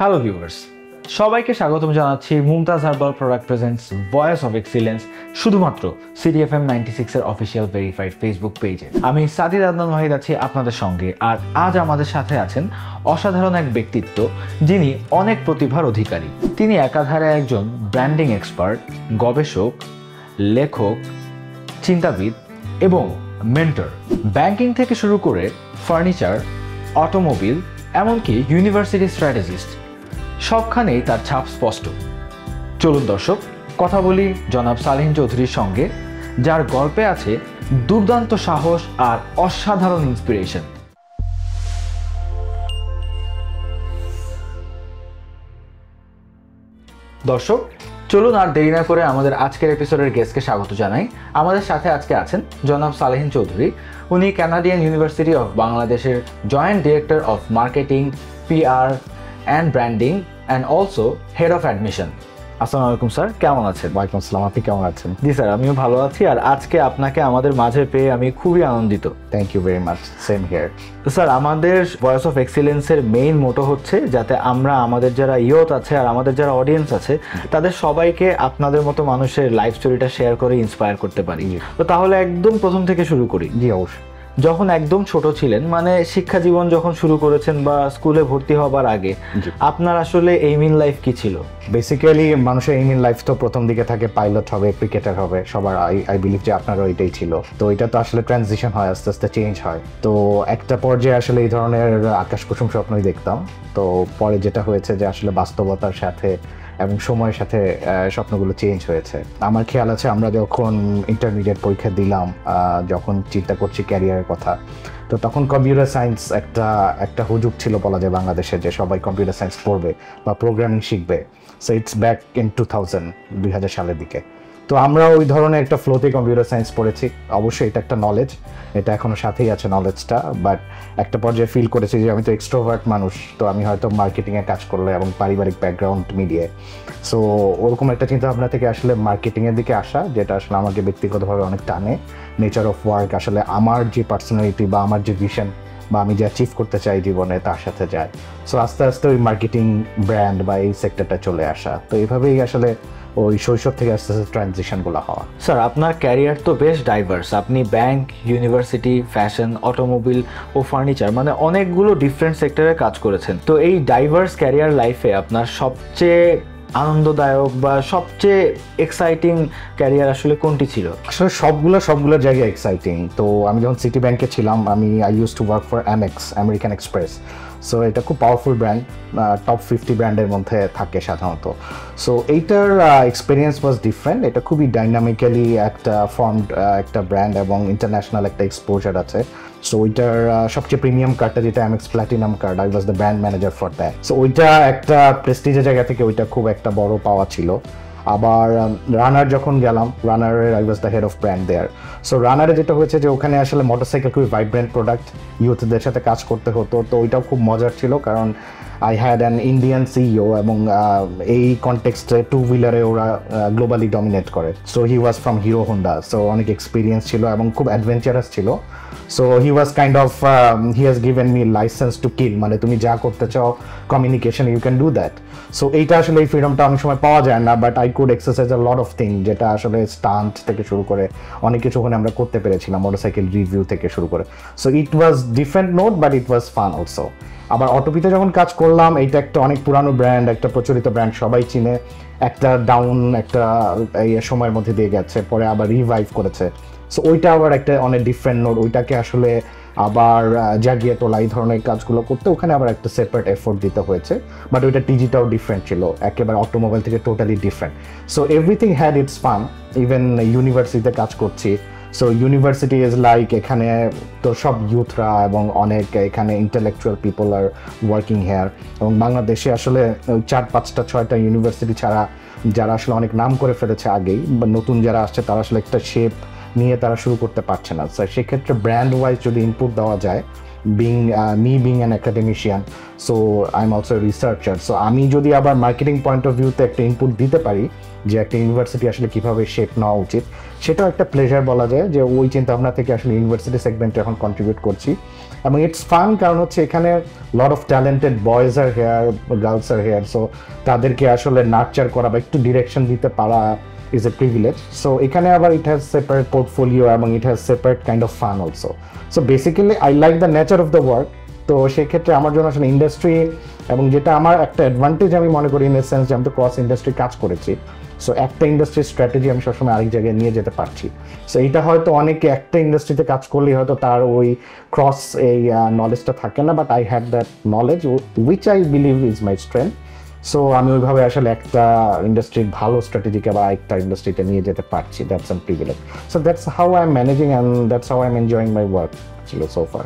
Hello viewers, সবাইকে স্বাগতম জানাচ্ছি Mumtaz herbal product presents voice of excellence শুধুমাত্র সিটিএফএম 96 এর অফিসিয়াল ভেরিফাইড ফেসবুক পেজে। আমি সাদিদ আদনান ওয়াহিদ আছি আপনাদের সঙ্গে। আর আজ আমাদের সাথে আছেন অসাধারণ এক ব্যক্তিত্ব, যিনি অনেক প্রতিভার অধিকারী। তিনি একাধারে একজন ব্র্যান্ডিং এক্সপার্ট, গবেষক, লেখক, চিন্তাবিদ এবং মেন্টর। ব্যাংকিং থেকে শুরু করে ফার্নিচার, অটোমোবিল, এমনকি ইউনিভার্সিটি স্ট্র্যাটেজিস্ট, সবখানেই তার ছাপ স্পষ্ট। চলুন দর্শক, কথা বলি জনাব সালেহীন চৌধুরীর সঙ্গে, যার গল্পে আছে দুর্দান্ত সাহস আর অসাধারণ ইন্সপিরেশন। দর্শক চলুন আর দেরি না করে আমাদের আজকের এপিসোডের গেস্টকে স্বাগত জানাই। আমাদের সাথে আজকে আছেন জনাব সালেহীন চৌধুরী। উনি কানাডিয়ান ইউনিভার্সিটি অফ বাংলাদেশের joint director of marketing, PR and branding and also head of admission. আসসালামু আলাইকুম স্যার, কেমন আছেন? ওয়ালাইকুম আসসালাম, আপনি কেমন আছেন? জি স্যার, আমিও ভালো আছি। আর আজকে আপনাকে আমাদের মাঝে পেয়ে আমি খুবই আনন্দিত। Thank you very much, same here. তো স্যার, আমাদের ভয়েস অফ এক্সিলেন্সের মেইন মোটো হচ্ছে যাতে আমরা আমাদের যারা ইয়ুথ আছে আর আমাদের যারা অডিয়েন্স আছে তাদের সবাইকে আপনাদের মতো মানুষের লাইফ স্টোরিটা শেয়ার করে ইন্সপায়ার করতে পারি। তো তাহলে একদম প্রথম থেকে শুরু করি। জি অবশ্যই। যখন একদম ছোট ছিলেন, মানে শিক্ষা জীবন যখন শুরু করেছেন বা স্কুলে ভর্তি হবার আগে, আপনার আসলে এইম ইন লাইফ কি ছিল? বেসিক্যালি মানুষের এইম ইন লাইফ তো প্রথম দিকে থাকে পাইলট হবে, ক্রিকেটার হবে, সবার আই বিলিভ যে আপনারও এটাই ছিল। তো এটা তো আসলে ট্রানজিশন হয়, আস্তে আস্তে চেঞ্জ হয়। তো একটা পর্যায়ে আসলে এই ধরনের আকাশ কুসুম স্বপ্নই দেখতাম। তো পরে যেটা হয়েছে যে আসলে বাস্তবতার সাথে এবং সময়ের সাথে স্বপ্নগুলো চেঞ্জ হয়েছে। আমার খেয়াল আছে আমরা যখন ইন্টারমিডিয়েট পরীক্ষা দিলাম, যখন চিন্তা করছি ক্যারিয়ারের কথা, তো তখন কম্পিউটার সায়েন্স একটা হুজুগ ছিল বলা যায় বাংলাদেশে, যে সবাই কম্পিউটার সায়েন্স পড়বে বা প্রোগ্রামিং শিখবে। সো ইটস ব্যাক ইন 2000 সালের দিকে। তো আমরা ওই ধরনের একটা ফ্লোতে কম্পিউটার সায়েন্স পড়েছি। অবশ্যই এটা একটা নলেজ, এটা এখনো সাথেই আছে নলেজটা। বাট একটা পর্যায়ে ফিল করেছি যে আমি তো এক্সট্রোভার্ট মানুষ, তো আমি হয়তো মার্কেটিংয়ে কাজ করলে এবং পারিবারিক ব্যাকগ্রাউন্ড মিলিয়ে, সো ওরকম একটা চিন্তা ভাবনা থেকে আসলে মার্কেটিংয়ের দিকে আসা, যেটা আসলে আমাকে ব্যক্তিগতভাবে অনেক টানে। নেচার অফ ওয়ার্ক আসলে আমার যে পার্সোনালিটি বা আমার যে ভিশন বা আমি যে অ্যাচিভ করতে চাই জীবনে তার সাথে যায়। সো আস্তে আস্তে ওই মার্কেটিং, ব্র্যান্ড বা এই সেক্টরটা চলে আসা। তো এইভাবেই আসলে ওই শৈশব থেকে আস্তে আস্তে ট্রানজিশনগুলো হওয়া। স্যার, আপনার ক্যারিয়ার তো বেশ ডাইভার্স। আপনি ব্যাংক, ইউনিভার্সিটি, ফ্যাশন, অটোমোবিল ও ফার্নিচার, মানে অনেকগুলো ডিফারেন্ট সেক্টরে কাজ করেছেন। তো এই ডাইভার্স ক্যারিয়ার লাইফে আপনার সবচেয়ে আনন্দদায়ক বা সবচেয়ে এক্সাইটিং ক্যারিয়ার আসলে কোনটি ছিল? আসলে সবগুলো জায়গায় এক্সাইটিং। তো আমি যখন সিটি ব্যাংকে ছিলাম, আমি use to work for Amex, American express. So এটা খুব পাওয়ারফুল ব্র্যান্ড, টপ 50 ব্র্যান্ডের মধ্যে থাকে সাধারণত। সো এইটার এক্সপিরিয়েন্স ওয়াজ ডিফারেন্ট। এটা খুবই ডাইনামিক্যালি একটা ফর্মড একটা ব্র্যান্ড এবং ইন্টারন্যাশনাল একটা এক্সপোজার আছে। সো ওইটার সবচেয়ে প্রিমিয়াম কার্ডটা যেটা MX platinum card, I was the brand manager for that. So ওইটা একটা প্রেস্টিজের জায়গা থেকে ওইটা খুব একটা বড় পাওয়া ছিল। আবার রানার যখন গেলাম, রানারের I was the head of brand there. So রানারে যেটা হয়েছে যে ওখানে আসলে মোটরসাইকেল খুবই ভাইব্রেন্ট প্রোডাক্ট, ইউথদের সাথে কাজ করতে হতো। তো ওইটাও খুব মজার ছিল, কারণ I had an Indian CEO এবং এই কনটেক্সটে টু হুইলারে ওরা গ্লোবালি ডমিনেট করে। So he was from Hero Honda. So অনেক এক্সপিরিয়েন্স ছিল এবং খুব অ্যাডভেঞ্চারাস ছিল। So he was kind of he has given me licence to kill, মানে তুমি যা করতে চাও communication, you can do that. So এইটা আসলে এই ফ্রিডমটা অনেক সময় পাওয়া যায় না, but I could exercise a lot of thing, যেটা আসলে স্টান্ট থেকে শুরু করে অনেক কিছু ওখানে আমরা করতে পেরেছিলাম, মোটরসাইকেল রিভিউ থেকে শুরু করে। So it was different note, but it was fun also. আবার অটোপিতে যখন কাজ করলাম, এইটা একটা অনেক পুরানো ব্র্যান্ড, একটা প্রচলিত ব্র্যান্ড, সবাই চিনে। একটা ডাউন একটা এই সময়ের মধ্যে দিয়ে গেছে, পরে আবার রিভাইভ করেছে। সো ওইটা আবার একটা অনেক ডিফারেন্ট নোট, ওইটাকে আসলে আবার জাগিয়ে তোলা, এই ধরনের কাজগুলো করতে ওখানে আবার একটা সেপারেট এফোর্ট দিতে হয়েছে। বাট ওইটা টিজিটাও ডিফারেন্ট ছিল, একেবারে অটোমোবাইল থেকে totally different. So everything had it's fun. Even ইউনিভার্সিটিতে কাজ করছি। সো ইউনিভার্সিটি ইজ লাইক, এখানে তো সব ইউথরা এবং অনেক এখানে intellectual people are working here. এবং বাংলাদেশে আসলে 4-5-6টা ইউনিভার্সিটি ছাড়া যারা আসলে অনেক নাম করে ফেলেছে আগেই, বা নতুন যারা আসছে তারা আসলে একটা শেপ নিয়ে তারা শুরু করতে পারছে না। সেক্ষেত্রে ব্র্যান্ড ওয়াইজ যদি ইনপুট দেওয়া যায় being an academician, so I'm also a researcher. So আমি যদি আবার মার্কেটিং পয়েন্ট অফ ভিউতে একটা ইনপুট দিতে পারি যে একটা ইউনিভার্সিটি আসলে কিভাবে শেপ নেওয়া উচিত, সেটাও একটা প্লেজার বলা যায় যে ওই চিন্তা ভাবনা থেকে আসলে ইউনিভার্সিটি সেগমেন্টে এখন কন্ট্রিবিউট করছি। এবং ইটস ফান, কারণ হচ্ছে এখানে লট অফ ট্যালেন্টেড বয়েজ আর হেয়ার, গার্লস আর হেয়ার, সো তাদেরকে আসলে নার্চার করা বা একটু ডিরেকশন দিতে পারা is a privilege. So এখানে আবার it has separate portfolio এবং it has separate kind of fun also. So basically I like the nature of the work. তো সেক্ষেত্রে আমার জন্য আসলে ইন্ডাস্ট্রি, এবং যেটা আমার একটা অ্যাডভান্টেজ আমি মনে করি ইন এ সেন্স যে আমি তো ক্রস ইন্ডাস্ট্রি কাজ করেছি, সো একটা ইন্ডাস্ট্রির স্ট্র্যাটেজি আমি সবসময় আরেক জায়গায় নিয়ে যেতে পারছি। সো এইটা হয়তো অনেকে একটা ইন্ডাস্ট্রিতে কাজ করলেই হয়তো তার ওই ক্রস এই নলেজটা থাকে না, but I had that knowledge which I believe is my strength. So আমি ওইভাবে আসলে একটা ইন্ডাস্ট্রির ভালো স্ট্র্যাটেজিকে বা একটা ইন্ডাস্ট্রিতে নিয়ে যেতে পারছি। That's some privilege. So that's how I am managing and that's how I am enjoying my work ছিল সো ফার।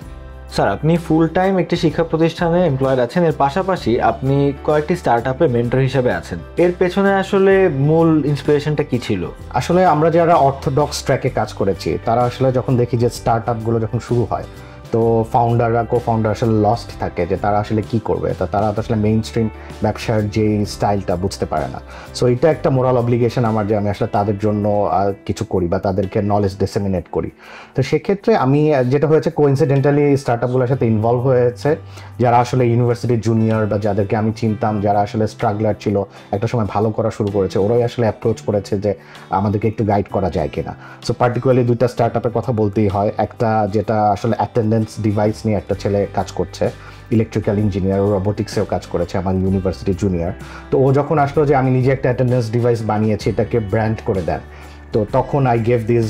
স্যার, আপনি ফুল টাইম একটি শিক্ষা প্রতিষ্ঠানে এমপ্লয়েড আছেন, এর পাশাপাশি আপনি কয়েকটি স্টার্ট আপে মেন্টর হিসেবে আছেন। এর পেছনে আসলে মূল ইন্সপিরেশনটা কি ছিল? আসলে আমরা যারা অর্থোডক্স ট্র্যাকে কাজ করেছি তারা আসলে যখন দেখি যে স্টার্ট আপগুলো যখন শুরু হয়, তো ফাউন্ডাররা কো-ফাউন্ডার আসলে লস্ট থাকে যে তারা আসলে কি করবে, তো তারা আসলে মেইন স্ট্রিম ব্যবসার যে স্টাইলটা বুঝতে পারে না। সো এটা একটা মোরাল অব্লিগেশন আমার যে আমি আসলে তাদের জন্য কিছু করি বা তাদেরকে নলেজ ডিসেমিনেট করি। তো সেক্ষেত্রে আমি যেটা হয়েছে কোইন্সিডেন্টালি স্টার্ট আপগুলোর সাথে ইনভলভ হয়েছে যারা আসলে ইউনিভার্সিটির জুনিয়র বা যাদেরকে আমি চিনতাম, যারা আসলে স্ট্রাগলার ছিল, একটা সময় ভালো করা শুরু করেছে, ওরাই আসলে অ্যাপ্রোচ করেছে যে আমাদেরকে একটু গাইড করা যায় কিনা। সো পার্টিকুলারলি দুইটা স্টার্ট আপের কথা বলতেই হয়। একটা যেটা আসলে অ্যাটেন্ডেন্স ডিভাইস নিয়ে একটা ছেলে কাজ করছে, ইলেকট্রিক্যাল ইঞ্জিনিয়ার, রোবোটিক্সেও কাজ করেছে, আমার ইউনিভার্সিটি জুনিয়র। তো ও যখন আসলো যে আমি নিজে একটা অ্যাটেন্ডেন্স ডিভাইস বানিয়েছি, এটাকে ব্র্যান্ড করে দেন, তো তখন আই গেভ দিস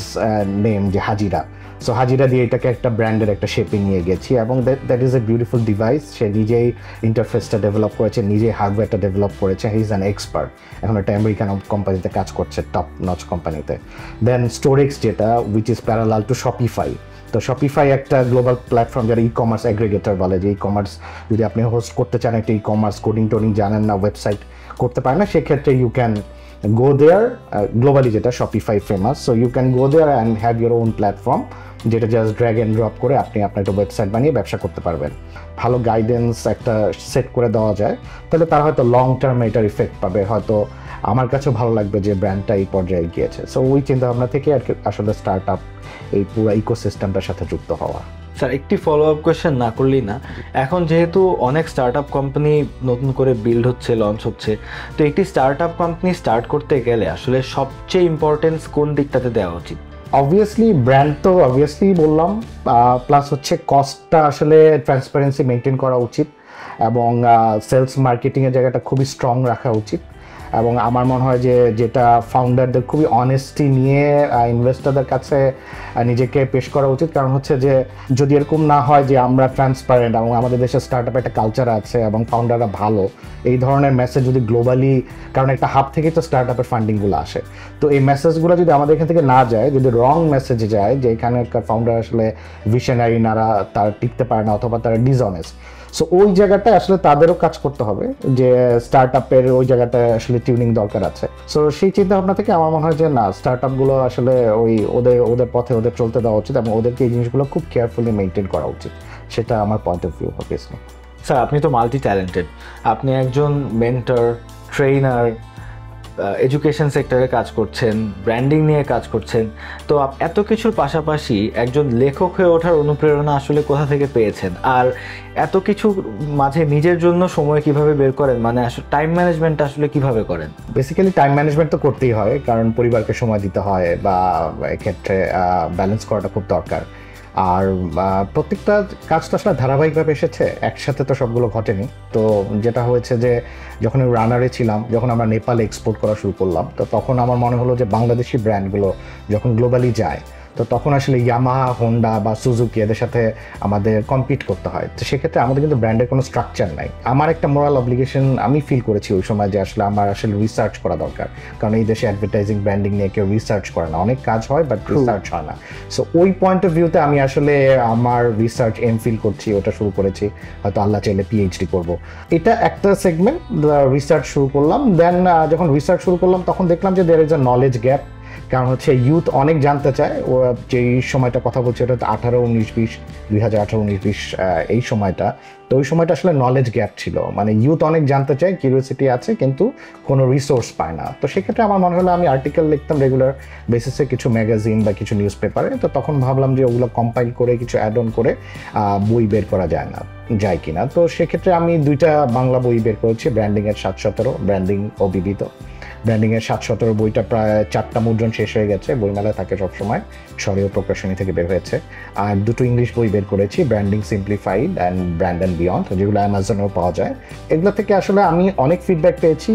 নেম যে হাজিরা। সো হাজিরা দিয়ে এটাকে একটা ব্র্যান্ডের একটা শেপে নিয়ে গেছি, এবং that is a beautiful device. সে নিজেই ইন্টারফেসটা ডেভেলপ করেছে, নিজেই হার্ডওয়্যারটা ডেভেলপ করেছে, হি ইজ অ্যান এক্সপার্ট। এখন একটা আমেরিকান কোম্পানিতে কাজ করছে, টপ নচ কোম্পানিতে। দেন স্টোরেক্স, যেটা which is parallel to Shopify. তো শপিফাই একটা গ্লোবাল প্ল্যাটফর্ম যারা ই কমার্স অ্যাগ্রিগেটর বলে, যে ই কমার্স যদি আপনি হোস্ট করতে চান একটা ই কমার্স, কোডিং টোডিং জানেন না, ওয়েবসাইট করতে পারেন না, সেক্ষেত্রে you can go there, globally যেটা Shopify famous. So you can go there and have your own platform, যেটা জাস্ট ড্র্যাগ অ্যান্ড ড্রপ করে আপনি আপনার একটা ওয়েবসাইট বানিয়ে ব্যবসা করতে পারবেন। ভালো গাইডেন্স একটা সেট করে দেওয়া যায়, তাহলে তারা হয়তো লং টার্মে এটার ইফেক্ট পাবে, হয়তো আমার কাছেও ভালো লাগবে যে ব্র্যান্ডটা এই পর্যায়ে গিয়েছে। সো ওই চিন্তাভাবনা থেকে আর কি আসলে স্টার্ট আপ এই পুরো ইকোসিস্টেমটার সাথে যুক্ত হওয়া। স্যার, একটি ফলো আপ কোয়েশ্চেন না করলেই না। এখন যেহেতু অনেক স্টার্ট আপ কোম্পানি নতুন করে বিল্ড হচ্ছে, লঞ্চ হচ্ছে, তো একটি স্টার্ট আপ কোম্পানি স্টার্ট করতে গেলে আসলে সবচেয়ে ইম্পর্টেন্স কোন দিকটাতে দেওয়া উচিত? অবভিয়াসলি ব্র্যান্ড তো অবভিয়াসলি বললাম, প্লাস হচ্ছে কস্টটা আসলে ট্রান্সপারেন্সি মেনটেন করা উচিত, এবং সেলস মার্কেটিংয়ের জায়গাটা খুবই স্ট্রং রাখা উচিত। এবং আমার মনে হয় যে যেটা ফাউন্ডারদের খুবই অনেস্টি নিয়ে ইনভেস্টরদের কাছে নিজেকে পেশ করা উচিত। কারণ হচ্ছে যে যদি এরকম না হয় যে আমরা ট্রান্সপারেন্ট এবং আমাদের দেশে স্টার্ট আপে একটা কালচার আছে এবং ফাউন্ডাররা ভালো, এই ধরনের মেসেজ যদি গ্লোবালি, কারণ একটা হাব থেকে তো স্টার্ট আপের ফান্ডিংগুলো আসে, তো এই মেসেজগুলো যদি আমাদের এখান থেকে না যায়, যদি রং মেসেজ যায় যে এখানে একটা ফাউন্ডার আসলে ভিশনারি নারা, তার টিকতে পারে না অথবা তারা ডিসঅনেস্ট, সো ওই জায়গাটায় আসলে তাদেরও কাজ করতে হবে যে স্টার্ট আপের ওই জায়গাটায় আসলে টিউনিং দরকার আছে। সো সেই চিন্তা ভাবনা থেকে আমার মনে হয় যে না, স্টার্ট আপগুলো আসলে ওই ওদের পথে ওদের চলতে দেওয়া উচিত, এবং ওদেরকে এই জিনিসগুলো খুব কেয়ারফুলি মেনটেন করা উচিত। সেটা আমার পয়েন্ট অফ ভিউ হবে। স্যার, আপনি তো মাল্টি ট্যালেন্টেড, আপনি একজন মেন্টর, ট্রেনার, এডুকেশন সেক্টরে কাজ করছেন, ব্র্যান্ডিং নিয়ে কাজ করছেন, তো এত কিছুর পাশাপাশি একজন লেখক হয়ে ওঠার অনুপ্রেরণা আসলে কোথা থেকে পেয়েছেন? আর এত কিছু মাঝে নিজের জন্য সময় কিভাবে বের করেন, মানে আসলে টাইম ম্যানেজমেন্ট আসলে কিভাবে করেন? বেসিক্যালি টাইম ম্যানেজমেন্ট তো করতেই হয়, কারণ পরিবারকে সময় দিতে হয়, বা এক্ষেত্রে ব্যালেন্স করাটা খুব দরকার। আর প্রত্যেকটা কাজ তো আসলে ধারাবাহিকভাবে এসেছে, একসাথে তো সবগুলো ঘটেনি। তো যেটা হয়েছে যে যখন আমি রানারে ছিলাম, যখন আমরা নেপালে এক্সপোর্ট করা শুরু করলাম, তো তখন আমার মনে হলো যে বাংলাদেশি ব্র্যান্ডগুলো যখন গ্লোবালি যায়, তো তখন আসলে ইয়ামাহা, হোন্ডা বা সুজুকি এদের সাথে আমাদের কম্পিট করতে হয়। তো সেক্ষেত্রে আমাদের কিন্তু ব্র্যান্ডের কোনো স্ট্রাকচার নাই। আমার একটা মোরাল অব্লিগেশন আমি ফিল করেছি ওই সময় যে আসলে আমার আসলে রিসার্চ করা দরকার, কারণ এই দেশে অ্যাডভার্টাইজিং ব্র্যান্ডিং নিয়ে কেউ রিসার্চ করে না, অনেক কাজ হয় বাট রিসার্চ হয় না। সো ওই পয়েন্ট অফ ভিউতে আমি আসলে আমার রিসার্চ ফিল করছি, ওটা শুরু করেছি, হয়তো আল্লাহ চাইলে পিএইচডি করবো। এটা একটা সেগমেন্ট, রিসার্চ শুরু করলাম। দেন যখন রিসার্চ শুরু করলাম তখন দেখলাম যে there is a knowledge gap, কারণ হচ্ছে ইউথ অনেক জানতে চায়। ও যেই সময়টা কথা বলছে এটা তো 18-19-20, 2018-19-20 এই সময়টা। তো ওই সময়টা আসলে নলেজ গ্যাপ ছিল, মানে ইউথ অনেক জানতে চায়, কিউরিওসিটি আছে, কিন্তু কোনো রিসোর্স পায় না। তো সেক্ষেত্রে আমার মনে হলো আমি আর্টিকেল লিখতাম রেগুলার বেসিসে কিছু ম্যাগাজিন বা কিছু নিউজ পেপারে। তো তখন ভাবলাম যে ওগুলো কম্পাইল করে কিছু অ্যাড অন করে বই বের করা যায় কিনা। তো সেক্ষেত্রে আমি 2টা বাংলা বই বের করেছি, ব্র্যান্ডিংয়ের 717, ব্র্যান্ডিং ও বিবিধ। ব্র্যান্ডিংয়ের 717 বইটা প্রায় 4টা মুদ্রণ শেষ হয়ে গেছে, বইমেলায় থাকে সবসময়, স্বরীয় প্রকাশনী থেকে বের হয়েছে। আর 2টো ইংলিশ বই বের করেছি, branding simplified and brand and beyond, যেগুলো অ্যামাজনেও পাওয়া যায়। এগুলো থেকে আসলে আমি অনেক ফিডব্যাক পেয়েছি।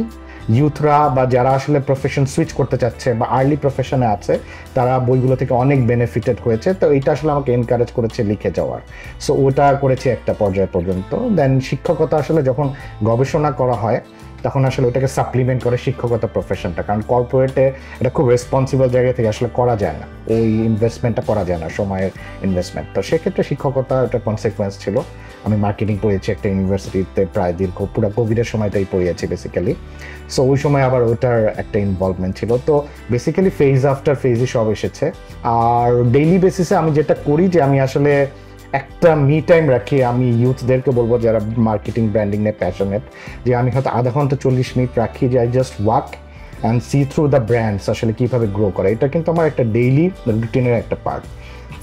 ইউথরা বা যারা আসলে প্রফেশন সুইচ করতে চাচ্ছে বা আর্লি প্রফেশনে আছে, তারা বইগুলো থেকে অনেক বেনিফিটেড হয়েছে। তো এইটা আসলে আমাকে এনকারেজ করেছে লিখে যাওয়ার। সো ওটা করেছি একটা পর্যায় পর্যন্ত। দেন শিক্ষকতা আসলে যখন গবেষণা করা হয় তখন আসলে ওটাকে সাপ্লিমেন্ট করে শিক্ষকতা প্রফেশনটা, কারণ কর্পোরেটে এটা খুব রেসপন্সিবল জায়গা থেকে আসলে করা যায় না, এই ইনভেস্টমেন্টটা করা যায় না, সময়ের ইনভেস্টমেন্ট। তো সেক্ষেত্রে শিক্ষকতা একটা কনসিকুয়েন্স ছিল। আমি মার্কেটিং পড়িয়েছি একটা ইউনিভার্সিটিতে, প্রায় পুরো কোভিডের সময়টাই পড়িয়েছি বেসিক্যালি। সো ওই সময় আবার ওটার একটা ইনভলভমেন্ট ছিল। তো বেসিক্যালি ফেজ আফটার ফেজই সব এসেছে। আর ডেইলি বেসিসে আমি যেটা করি যে আমি আসলে একটা মি টাইম রাখি। আমি ইউথদেরকে বলবো যারা মার্কেটিং ব্র্যান্ডিং নিয়ে প্যাশনেট, যে আমি হয়তো আধা ঘন্টা 40 মিনিট রাখি যে I just walk and see through the brands আসলে কীভাবে গ্রো করে। এটা কিন্তু আমার একটা ডেইলি রুটিনের একটা পার্ট।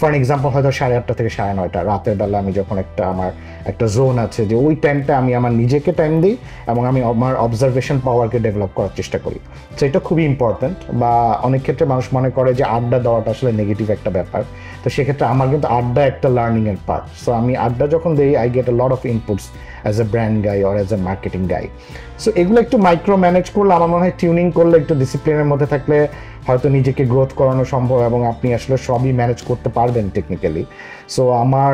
ফর এক্সাম্পল হয়তো 8:30 থেকে 9:30 রাতের বেলা আমি যখন আমার একটা জোন আছে, যে ওই টাইমটা আমি আমার নিজেকে টাইম দিই এবং আমি আমার অবজারভেশন পাওয়ারকে ডেভেলপ করার চেষ্টা করি। সো এটা খুবই ইম্পর্ট্যান্ট। বা অনেক ক্ষেত্রে মানুষ মনে করে যে আড্ডা দেওয়াটা আসলে নেগেটিভ একটা ব্যাপার। তো সেক্ষেত্রে আমার কিন্তু আড্ডা একটা লার্নিংয়ের পার্ট। সো আমি আড্ডা যখন দিই I get A lot of inputs as a brand guy or as a marketing guy. So এগুলো একটু মাইক্রো ম্যানেজ করলে, আমার মনে হয় টিউনিং করলে, একটু ডিসিপ্লিনের মধ্যে থাকলে হয়তো নিজেকে গ্রোথ করানো সম্ভব এবং আপনি আসলে সবই ম্যানেজ করতে পারবেন টেকনিক্যালি। সো আমার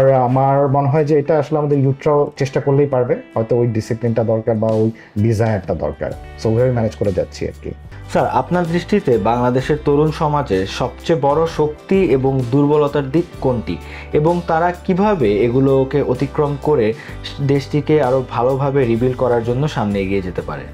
মনে হয় যে এটা আসলে আমাদের ইউথরাও চেষ্টা করলেই পারবে, হয়তো ওই ডিসিপ্লিনটা দরকার বা ওই ডিজায়ারটা দরকার। সো ওইভাবে ম্যানেজ করে যাচ্ছি আর কি। স্যার, আপনার দৃষ্টিতে বাংলাদেশের তরুণ সমাজের সবচেয়ে বড় শক্তি এবং দুর্বলতার দিক কোনটি, এবং তারা কিভাবে এগুলোকে অতিক্রম করে দেশটিকে আরও ভালোভাবে রিবিল্ড করার জন্য সামনে এগিয়ে যেতে পারে?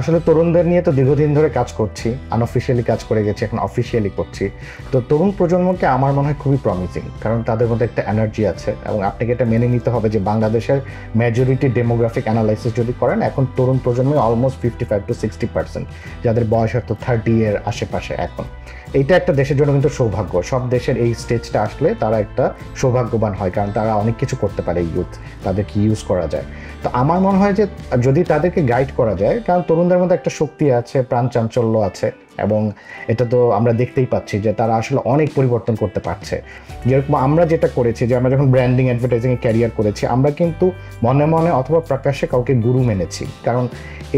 আসলে তরুণদের নিয়ে তো দীর্ঘদিন ধরে কাজ করছি, আনঅফিসিয়ালি কাজ করে গেছি, এখন অফিসিয়ালি করছি। তো তরুণ প্রজন্মকে আমার মনে হয় খুবই প্রমিসিং, কারণ তাদের মধ্যে একটা এনার্জি আছে এবং আপনাকে এটা মেনে নিতে হবে যে বাংলাদেশের মেজরিটি ডেমোগ্রাফিক অ্যানালাইসিস যদি করেন, এখন তরুণ প্রজন্মে অলমোস্ট 55-60% যাদের বয়স হয়তো 30 এর আশেপাশে। এখন এইটা একটা দেশের জন্য কিন্তু সৌভাগ্য। সব দেশের এই স্টেজটা আসলে তারা একটা সৌভাগ্যবান হয়, কারণ তারা অনেক কিছু করতে পারে, ইউথ তাদেরকে ইউজ করা যায়। তো আমার মনে হয় যে যদি তাদেরকে গাইড করা যায়, কারণ তরুণদের মধ্যে একটা শক্তি আছে, প্রাণ চাঞ্চল্য আছে, এবং এটা তো আমরা দেখতেই পাচ্ছি যে তারা আসলে অনেক পরিবর্তন করতে পারছে। যেরকম আমরা যেটা করেছি, যে আমরা যখন ব্র্যান্ডিং অ্যাডভার্টাইজিংয়ে ক্যারিয়ার করেছি, আমরা কিন্তু মনে মনে অথবা প্রকাশ্যে কাউকে গুরু মেনেছি, কারণ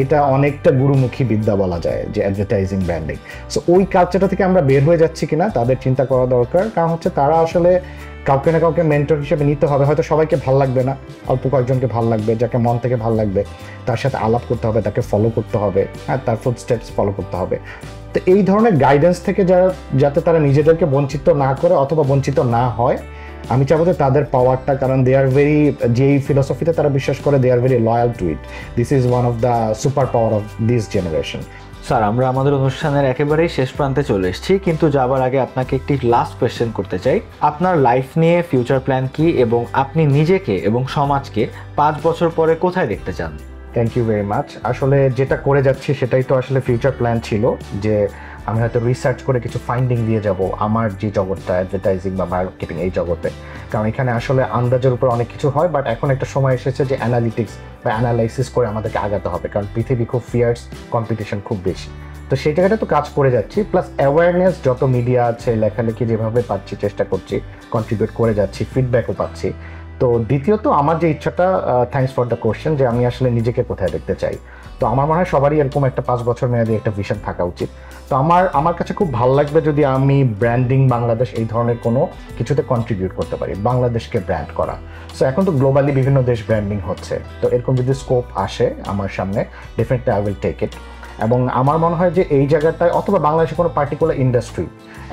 এটা অনেকটা গুরুমুখী বিদ্যা বলা যায় যে অ্যাডভার্টাইজিং ব্র্যান্ডিং। সো ওই কালচারটা থেকে আমরা বের হয়ে যাচ্ছি কিনা তাদের চিন্তা করা দরকার। কারণ হচ্ছে তারা আসলে কাউকে না কাউকে মেন্টর হিসেবে নিতে হবে। হয়তো সবাইকে ভাল লাগবে না, অল্প কয়েকজনকে ভাল লাগবে, যাকে মন থেকে ভাল লাগবে তার সাথে আলাপ করতে হবে, তাকে ফলো করতে হবে, হ্যাঁ, তার ফুটস্টেপস ফলো করতে হবে। তো এই ধরনের গাইডেন্স থেকে যাতে তারা নিজেদেরকে বঞ্চিত না করে অথবা বঞ্চিত না হয়, আমি চাবো যে তাদের পাওয়ারটা, কারণ দে আর ভেরি, যেই ফিলোসফিতে তারা বিশ্বাস করে, they are very loyal to it. This is one of the super power of this generation. Sir, আমরা আমাদের অনুষ্ঠানের একেবারেই শেষ প্রান্তে চলে এসেছি, কিন্তু যাবার আগে আপনাকে একটি লাস্ট কোয়েশ্চেন করতে চাই। আপনার লাইফ নিয়ে ফিউচার প্ল্যান কি, এবং আপনি নিজেকে এবং সমাজকে 5 বছর পরে কোথায় দেখতে চান? Thank you very much. আসলে যেটা করে যাচ্ছি সেটাই তো আসলে ফিউচার প্ল্যান ছিল, যে আমি হয়তো রিসার্চ করে কিছু ফাইন্ডিং দিয়ে যাব আমার যে জগৎটা, অ্যাডভার্টাইজিং বা মার্কেটিং এই জগতে। কারণ এখানে আসলে আন্দাজের উপর অনেক কিছু হয়, বাট এখন একটা সময় এসেছে যে অ্যানালিটিক্স বা অ্যানালাইসিস করে আমাদেরকে আগাতে হবে, কারণ পৃথিবী খুব ফিয়ার্স, কম্পিটিশন খুব বেশি। তো সেই জায়গাটা তো কাজ করে যাচ্ছি, প্লাস অ্যাওয়ারনেস যত মিডিয়া আছে, লেখালেখি যেভাবে পাচ্ছি চেষ্টা করছি, কন্ট্রিবিউট করে যাচ্ছি, ফিডব্যাকও পাচ্ছি। তো দ্বিতীয়ত আমার যে ইচ্ছাটা, থ্যাঙ্কস ফর দ্য কোশ্চেন, যে আমি আসলে নিজেকে কোথায় দেখতে চাই। তো আমার মনে হয় সবারই এরকম একটা 5 বছর মেয়াদী একটা ভিশন থাকা উচিত। তো আমার কাছে খুব ভালো লাগবে যদি আমি ব্র্যান্ডিং বাংলাদেশ এই ধরনের কোনো কিছুতে কন্ট্রিবিউট করতে পারি, বাংলাদেশকে ব্র্যান্ড করা। সো এখন তো গ্লোবালি বিভিন্ন দেশ ব্র্যান্ডিং হচ্ছে, তো এরকম যদি স্কোপ আসে আমার সামনে, definitely I will take it. এবং আমার মনে হয় যে এই জায়গাটায়, অথবা বাংলাদেশে কোনো পার্টিকুলার ইন্ডাস্ট্রি,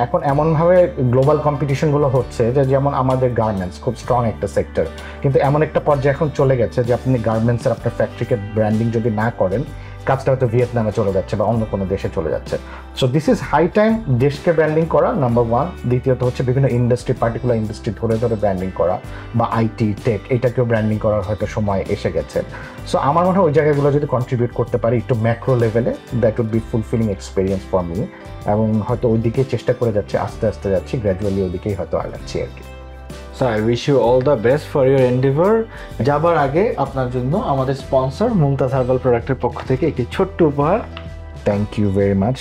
এখন এমনভাবে গ্লোবাল কম্পিটিশনগুলো হচ্ছে যে, যেমন আমাদের গার্মেন্টস খুব স্ট্রং একটা সেক্টর, কিন্তু এমন একটা পর্যায়ে এখন চলে গেছে যে আপনি গার্মেন্টসের আপনার ফ্যাক্টরিকে ব্র্যান্ডিং যদি না করেন, কাজটা হয়তো ভিয়েতনামে চলে যাচ্ছে বা অন্য কোনো দেশে চলে যাচ্ছে। So this is high time দেশকে ব্র্যান্ডিং করা, নাম্বার ওয়ান। দ্বিতীয়ত হচ্ছে বিভিন্ন ইন্ডাস্ট্রি, পার্টিকুলার ইন্ডাস্ট্রি ধরে ধরে ব্র্যান্ডিং করা, বা আইটি টেক এটাকেও ব্র্যান্ডিং করার হয়তো সময় এসে গেছে। সো আমার মনে হয় ওই জায়গাগুলো যদি কন্ট্রিবিউট করতে পারি একটু ম্যাক্রো লেভেলে, that would be fulfilling experience for me. এবং হয়তো ওই দিকে চেষ্টা করে যাচ্ছি, আস্তে আস্তে যাচ্ছি, গ্র্যাজুয়ালি ওইদিকেই হয়তো আগাচ্ছি আর কি। So I wish you all the best for your endeavour. যাবার আগে আপনার জন্য আমাদের স্পন্সর মুমতাজ হার্বাল প্রোডাক্টের পক্ষ থেকে একটি ছোট্ট উপহার। Thank you very much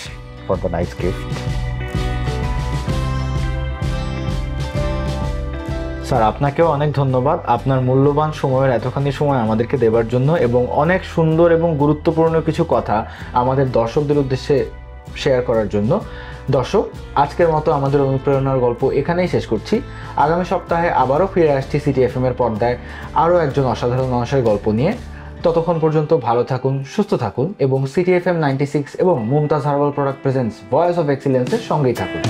for the nice gift. Sir আপনাকেও অনেক ধন্যবাদ আপনার মূল্যবান সময়ের এতখানি সময় আমাদেরকে দেওয়ার জন্য এবং অনেক সুন্দর এবং গুরুত্বপূর্ণ কিছু কথা আমাদের দর্শকদের উদ্দেশ্যে শেয়ার করার জন্য। দর্শক, আজকের মতো আমাদের অনুপ্রেরণার গল্প এখানেই শেষ করছি। আগামী সপ্তাহে আবারও ফিরে আসছি সিটি এফএম এর পর্দায় আরও একজন অসাধারণ মানুষের গল্প নিয়ে। ততক্ষণ পর্যন্ত ভালো থাকুন, সুস্থ থাকুন এবং সিটি এফএম 96 এবং Mumtaz herbal product presents voice of এক্সিলেন্সের সঙ্গেই থাকুন।